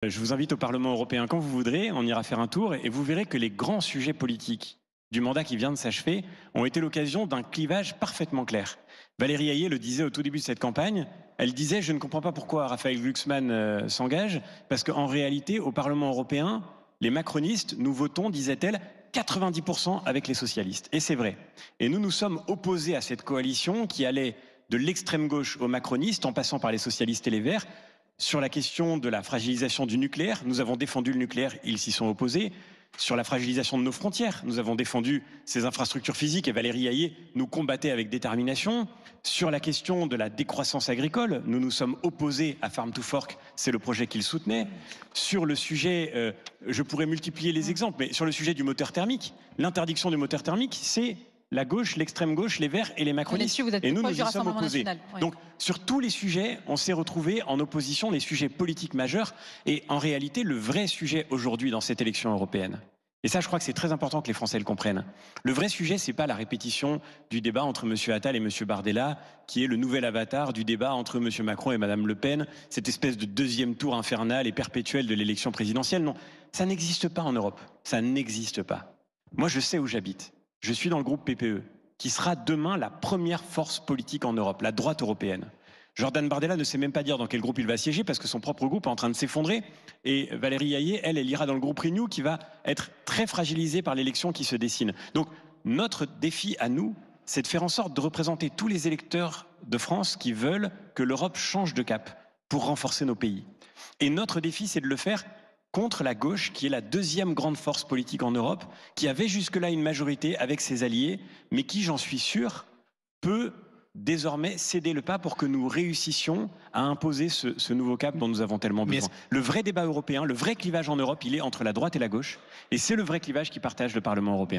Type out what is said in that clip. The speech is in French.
Je vous invite au Parlement européen quand vous voudrez, on ira faire un tour et vous verrez que les grands sujets politiques du mandat qui vient de s'achever ont été l'occasion d'un clivage parfaitement clair. Valérie Hayé le disait au tout début de cette campagne, elle disait « Je ne comprends pas pourquoi Raphaël Glucksmann s'engage, parce qu'en réalité, au Parlement européen, les macronistes, nous votons, disait-elle, 90% avec les socialistes. » Et c'est vrai. Et nous nous sommes opposés à cette coalition qui allait de l'extrême gauche aux macronistes, en passant par les socialistes et les Verts. Sur la question de la fragilisation du nucléaire, nous avons défendu le nucléaire, ils s'y sont opposés. Sur la fragilisation de nos frontières, nous avons défendu ces infrastructures physiques et Valérie Hayé nous combattait avec détermination. Sur la question de la décroissance agricole, nous nous sommes opposés à Farm to Fork, c'est le projet qu'il soutenait. Sur le sujet, je pourrais multiplier les exemples, mais sur le sujet du moteur thermique, l'interdiction du moteur thermique, c'est la gauche, l'extrême gauche, les Verts et les macronistes. Et nous, nous y sommes opposés. Oui. Donc, sur tous les sujets, on s'est retrouvés en opposition, les sujets politiques majeurs. Et en réalité, le vrai sujet aujourd'hui dans cette élection européenne, et ça, je crois que c'est très important que les Français le comprennent. Le vrai sujet, c'est pas la répétition du débat entre M. Attal et M. Bardella, qui est le nouvel avatar du débat entre M. Macron et Mme Le Pen, cette espèce de deuxième tour infernal et perpétuel de l'élection présidentielle. Non, ça n'existe pas en Europe. Ça n'existe pas. Moi, je sais où j'habite. Je suis dans le groupe PPE, qui sera demain la première force politique en Europe, la droite européenne. Jordan Bardella ne sait même pas dire dans quel groupe il va siéger parce que son propre groupe est en train de s'effondrer. Et Valérie Hayé, elle ira dans le groupe Renew qui va être très fragilisé par l'élection qui se dessine. Donc notre défi à nous, c'est de faire en sorte de représenter tous les électeurs de France qui veulent que l'Europe change de cap pour renforcer nos pays. Et notre défi, c'est de le faire contre la gauche, qui est la deuxième grande force politique en Europe, qui avait jusque-là une majorité avec ses alliés, mais qui, j'en suis sûr, peut désormais céder le pas pour que nous réussissions à imposer ce nouveau cap dont nous avons tellement besoin. Le vrai débat européen, le vrai clivage en Europe, il est entre la droite et la gauche, et c'est le vrai clivage qui partage le Parlement européen.